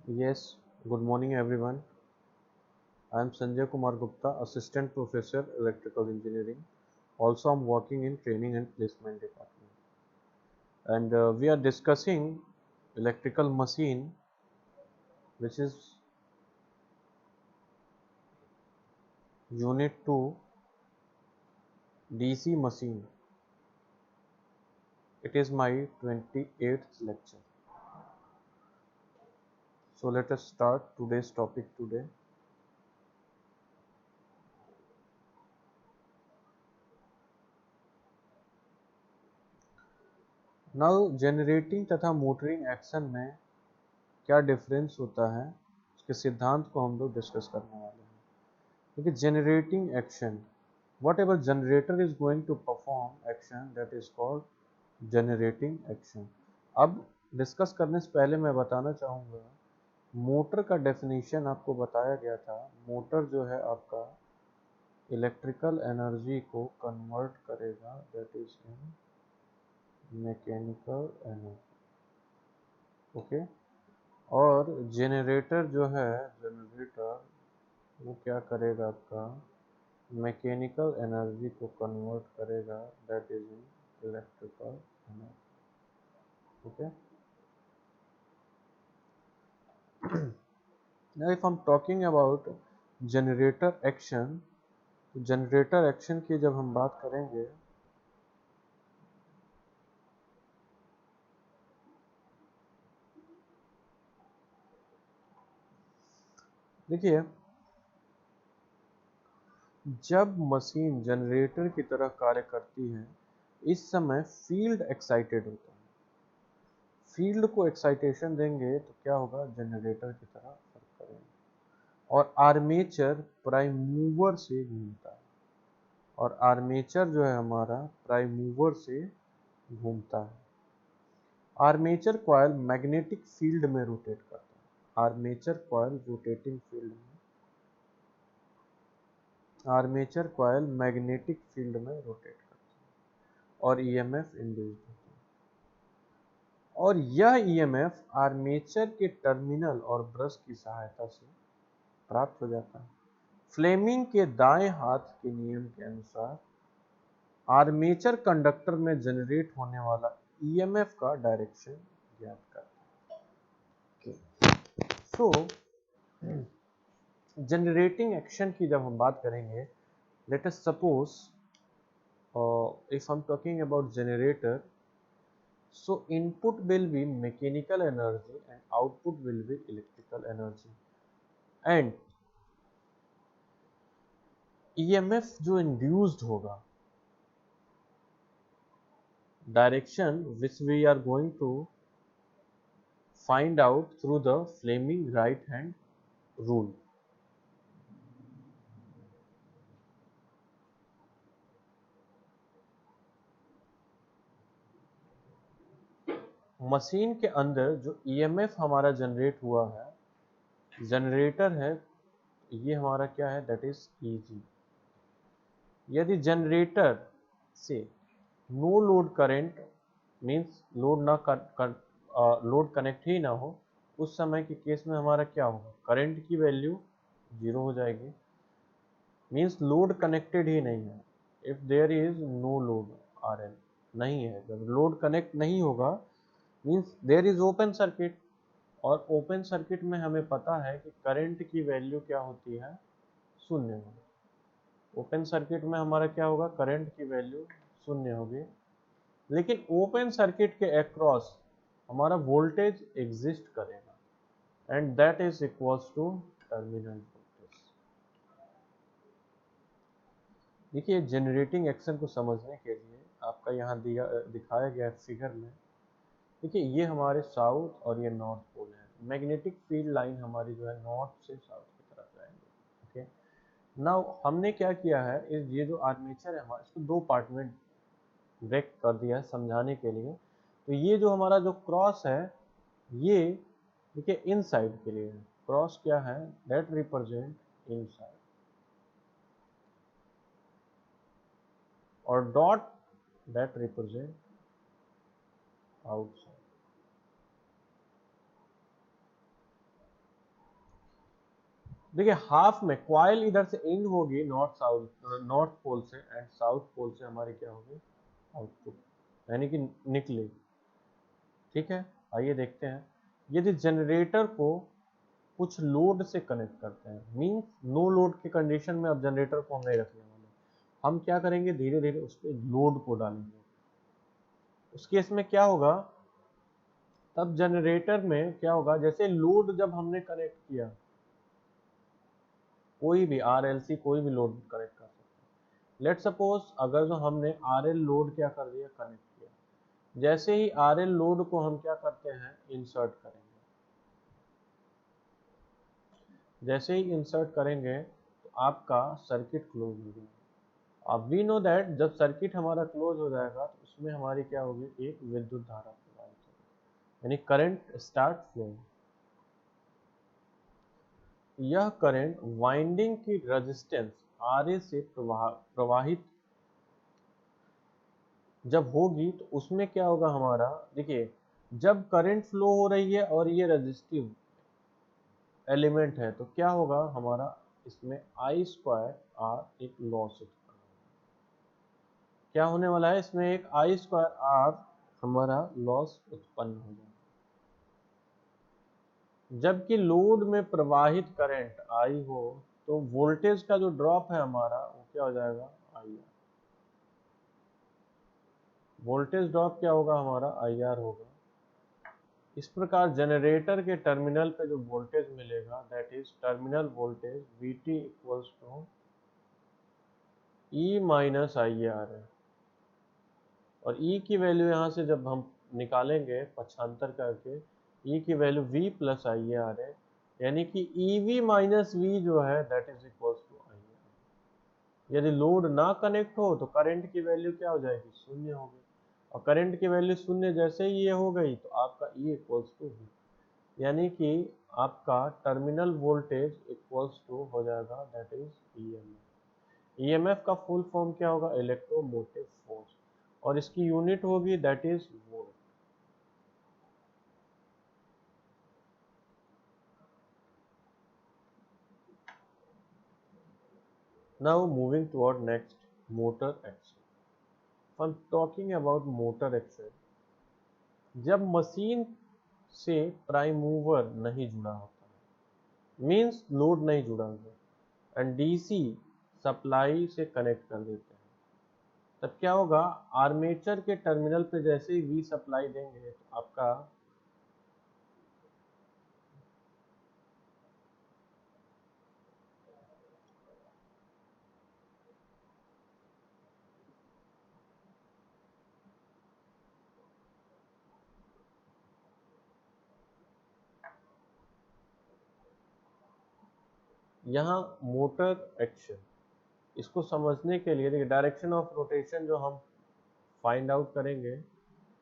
Yes, good morning everyone. I am Sanjay Kumar Gupta, Assistant Professor Electrical Engineering. Also, I'm working in Training and Placement Department. And we are discussing electrical machine, which is Unit 2 DC machine. It is my 28th lecture. So let us start today's topic today. Now, generating तथा motoring action में क्या difference होता है, उसके सिद्धांत को हम लोग डिस्कस करने वाले हैं. देखिए, generating action, whatever generator is going to perform action, that is called generating action. अब डिस्कस करने से पहले मैं बताना चाहूँगा, मोटर का डेफिनेशन आपको बताया गया था. मोटर जो है आपका इलेक्ट्रिकल एनर्जी को कन्वर्ट करेगा, that is in mechanical energy. Okay. और जेनरेटर जो है, जेनरेटर वो क्या करेगा, आपका मैकेनिकल एनर्जी को कन्वर्ट करेगा, that is in electrical energy. Okay. Now if I'm talking about generator action, तो जनरेटर एक्शन की जब हम बात करेंगे, देखिए, जब मशीन जनरेटर की तरह कार्य करती है, इस समय फील्ड एक्साइटेड होता है. फील्ड को एक्साइटेशन देंगे तो क्या होगा, जनरेटर की तरह वर्क करेंगे. और आर्मेचर प्राइम मूवर से घूमता है. और आर्मेचर जो है हमारा प्राइम मूवर से घूमता है. आर्मेचर कॉइल मैग्नेटिक फील्ड में रोटेट करता है. आर्मेचर कॉइल रोटेटिंग फील्ड में, आर्मेचर कॉइल मैग्नेटिक फील्ड में रोटेट करता है और ईएमएफ इंड्यूस्ड होता है. और यह ईएमएफ आर्मेचर के टर्मिनल और ब्रश की सहायता से प्राप्त हो जाता है. फ्लेमिंग के दाएं हाथ के नियम के अनुसार आर्मेचर कंडक्टर में जनरेट होने वाला ईएमएफ का डायरेक्शन ज्ञात करता है. सो जनरेटिंग एक्शन की जब हम बात करेंगे, let us suppose if I'm talking about generator, so input will be mechanical energy and output will be electrical energy. And EMF जो induced होगा, direction which we are going to find out through the Fleming right hand rule. Machine के अंदर जो EMF हमारा generate हुआ है, generator है, ये हमारा क्या है, दैट इज EG. यदि जनरेटर से no load current means load ना लोड कनेक्ट ही ना हो, उस समय के केस में हमारा क्या होगा, करंट की वैल्यू 0 हो जाएगी. मीन्स लोड कनेक्टेड ही नहीं है. If there is no load RL नहीं है, जब लोड कनेक्ट नहीं होगा means there is open circuit. और ओपन सर्किट में हमें पता है कि करंट की वैल्यू क्या होती है, शून्य होगी. ओपन सर्किट में हमारा क्या होगा, करंट की वैल्यू शून्य होगी. लेकिन ओपन सर्किट के अक्रॉस हमारा वोल्टेज एग्जिस्ट करेगा and that is equals to terminal voltage. देखिए, जनरेटिंग एक्शन को समझने के लिए आपका यहाँ दिखाया गया फिगर में, देखिए ये हमारे साउथ और ये नॉर्थ पोल है. मैग्नेटिक फील्ड लाइन हमारी जो है नॉर्थ से साउथ की तरफ जाएंगे. ओके. नाउ हमने क्या किया है, इस ये जो आर्मेचर है हमारा, इसको दो पार्ट में ब्रेक कर दिया है समझाने के लिए. तो ये जो हमारा जो क्रॉस है, ये देखिए इनसाइड के लिए है. क्रॉस क्या है, दैट रिप्रेजेंट इनसाइड. और डॉट दैट रिप्रेजेंट आउटसाइड. देखिए हाफ में क्वाइल इधर से इन होगी नॉर्थ पोल से, एंड साउथ पोल से हमारी क्या होगी, आउटपुट, यानी कि निकलेगी। ठीक है, आइए देखते हैं। यदि जनरेटर को कुछ लोड से कनेक्ट करते हैं, मींस नो लोड की कंडीशन में अब जनरेटर को हम नहीं रखने वाले, हम क्या करेंगे, धीरे धीरे उस पर लोड को डालेंगे। उस केस में क्या होगा, तब जनरेटर में क्या होगा, जैसे लोड जब हमने कनेक्ट किया, कोई भी आरएलसी कोई भी लोड कनेक्ट कर सकते हैं। लेट सपोज अगर जो हमने आरएल लोड क्या कर दिया, कनेक्ट किया, जैसे ही आरएल लोड को हम क्या करते हैं, इंसर्ट करेंगे, जैसे ही इंसर्ट करेंगे तो आपका सर्किट क्लोज हो जाएगा। अब वी नो दैट जब सर्किट हमारा क्लोज हो जाएगा तो उसमें हमारी क्या होगी, एक विद्युत धारा प्रवाहित होगी, यानी करंट स्टार्ट फ्लोइंग। यह करंट वाइंडिंग की रेजिस्टेंस आरए से प्रवाहित जब होगी तो उसमें क्या होगा हमारा, देखिए जब करंट फ्लो हो रही है और ये रेजिस्टिव एलिमेंट है तो क्या होगा हमारा, इसमें आई स्क्वायर आर एक लॉस उत्पन्न, क्या होने वाला है, इसमें एक आई स्क्वायर आर हमारा लॉस उत्पन्न हो जाएगा। जबकि लोड में प्रवाहित करंट आई हो तो वोल्टेज का जो ड्रॉप है हमारा वो क्या हो जाएगा, आई आर। वोल्टेज ड्रॉप क्या होगा हमारा, आई आर होगा। इस प्रकार जनरेटर के टर्मिनल पे जो वोल्टेज मिलेगा, that is terminal voltage Vt equals to E minus I R है। और E की वैल्यू यहाँ से जब हम निकालेंगे पक्षांतर करके, E की value V plus I R है, यानी कि EV माइनस V जो है that is equals to I R. यदि लोड ना कनेक्ट हो तो करंट की वैल्यू क्या हो जाएगी, शून्य होगी, और करंट की वैल्यू शून्य जैसे ही ये हो गई तो आपका E इक्वल्स टू V, यानी कि आपका टर्मिनल वोल्टेज इक्वल्स टू हो जाएगा दैट इज ईएमएफ। ईएमएफ का फुल फॉर्म क्या होगा, इलेक्ट्रोमोटिव फोर्स, और इसकी यूनिट होगी that is volt. Now moving toward next, motor action. I'm talking about motor action, जब मशीन से प्राइम मूवर नहीं जुड़ा होता है, मींस लोड नहीं जुड़ा हुआ, एंड डीसी सप्लाई से कनेक्ट कर देते हैं, तब क्या होगा, आर्मेचर के टर्मिनल पे जैसे ही वी सप्लाई देंगे तो आपका यहाँ मोटर एक्शन, इसको समझने के लिए देखिए डायरेक्शन ऑफ रोटेशन जो हम फाइंड आउट करेंगे,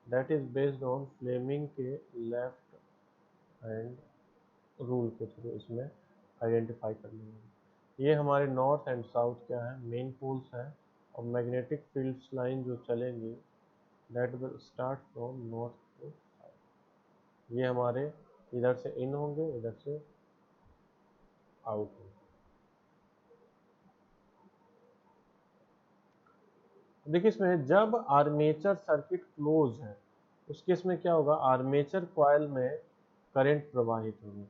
that is based on Fleming के लेफ्ट हैंड रूल के थ्रू इसमें आइडेंटिफाई कर लेंगे। ये हमारे नॉर्थ एंड साउथ क्या है, मेन पोल्स है, और मैग्नेटिक फील्ड्स लाइन जो चलेंगी that will start from north to south. ये हमारे इधर से इन होंगे, इधर से आउट होंगे। देखिए इसमें जब आर्मेचर सर्किट क्लोज है उस केस में क्या होगा, आर्मेचर कॉइल में करंट प्रवाहित होगी।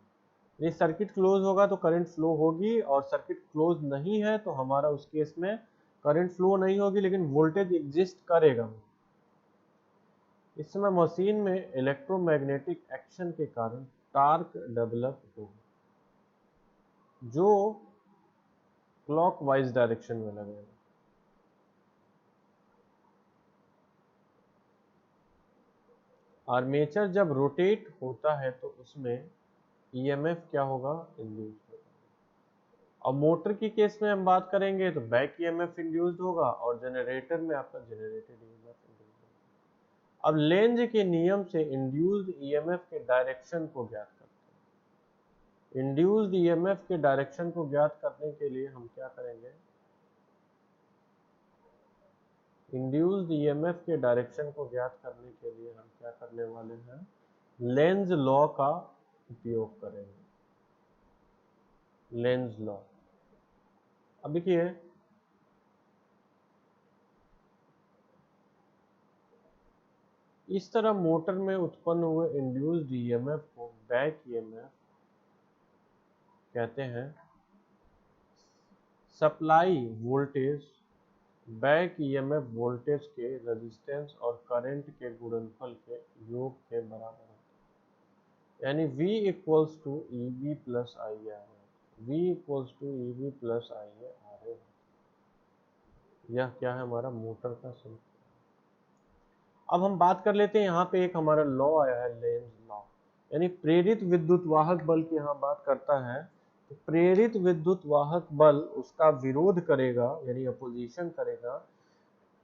ये सर्किट क्लोज होगा तो करंट फ्लो होगी, और सर्किट क्लोज नहीं है तो हमारा उस केस में करंट फ्लो नहीं होगी लेकिन वोल्टेज एग्जिस्ट करेगा। इस समय मशीन में इलेक्ट्रोमैग्नेटिक एक्शन के कारण टार्क डेवलप होगा जो क्लॉकवाइज डायरेक्शन में लगेगा। आर्मेचर जब रोटेट होता है तो उसमें ईएमएफ क्या होगा, इंड्यूस होगा। और मोटर की केस में हम बात करेंगे तो बैक ईएमएफ इंड्यूस्ड होगा, और जनरेटर में आपका जनरेटेड ईएमएफ इंड्यूस्ड होगा। अब लेंज के नियम से इंड्यूस्ड ईएमएफ के डायरेक्शन को ज्ञात करते हैं। इंड्यूस्ड ईएमएफ के डायरेक्शन को ज्ञात करने के लिए हम क्या करेंगे, इंड्यूस्ड ईएमएफ के डायरेक्शन को ज्ञात करने के लिए हम क्या करने वाले हैं, लेंज लॉ का उपयोग करेंगे। Lenz law. अब देखिए इस तरह मोटर में उत्पन्न हुए इंड्यूस्ड ईएमएफ को बैक ईएमएफ कहते हैं। Supply voltage back EMF voltage के रेजिस्टेंस और करंट के गुणनफल के योग के बराबर है, यानी V equals to EB plus IA। V equals to EB plus IA। यह क्या है हमारा मोटर का सूत्र। अब हम बात कर लेते हैं, यहाँ पे एक हमारा लॉ आया है लेंज लॉ, यानी प्रेरित विद्युत वाहक बल की यहाँ बात करता है। तो प्रेरित विद्युत वाहक बल उसका विरोध करेगा यानी अपोजिशन करेगा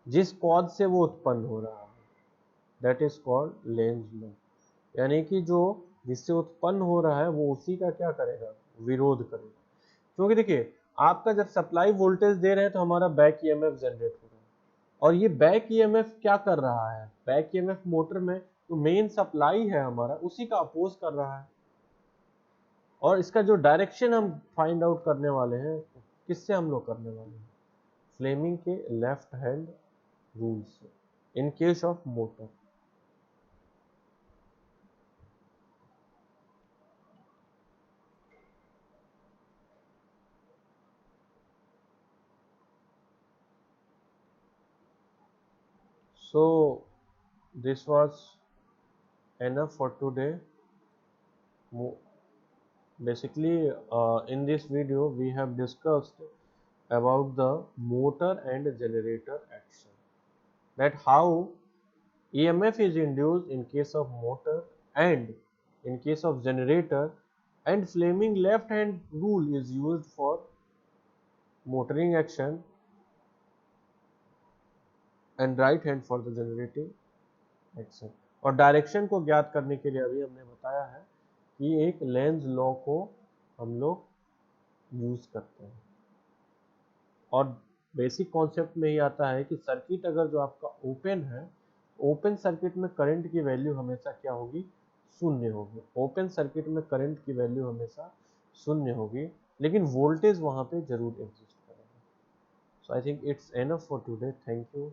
जिस कॉज से वो उत्पन्न हो रहा है, that is called Lenz law. यानी कि जो जिससे उत्पन्न हो रहा है वो उसी का क्या करेगा, विरोध करेगा। क्योंकि देखिए आपका जब सप्लाई वोल्टेज दे रहे हैं तो हमारा बैक ईएमएफ जनरेट हो रहा है, और ये बैक ईएमएफ क्या कर रहा है, बैक ईएमएफ मोटर में जो मेन सप्लाई है हमारा उसी का अपोज कर रहा है। और इसका जो डायरेक्शन हम फाइंड आउट करने वाले हैं किससे हम लोग करने वाले हैं, फ्लेमिंग के लेफ्ट हैंड रूल से in case of motor. So this was enough for today. Basically in this video we have discussed about the motor and generator action, that how EMF is induced in case of motor and in case of generator, and Fleming left hand rule is used for motoring action and right hand for the generating action। और direction को ज्ञात करने के लिए अभी हमने बताया है कि एक लेंज लॉ को हम लोग यूज करते हैं। और बेसिक कॉन्सेप्ट में ही आता है कि सर्किट अगर जो आपका ओपन है, ओपन सर्किट में करंट की वैल्यू हमेशा क्या होगी, शून्य होगी। ओपन सर्किट में करंट की वैल्यू हमेशा शून्य होगी, लेकिन वोल्टेज वहां पे जरूर एग्जिस्ट करेगा। So I think it's enough for today. Thank you.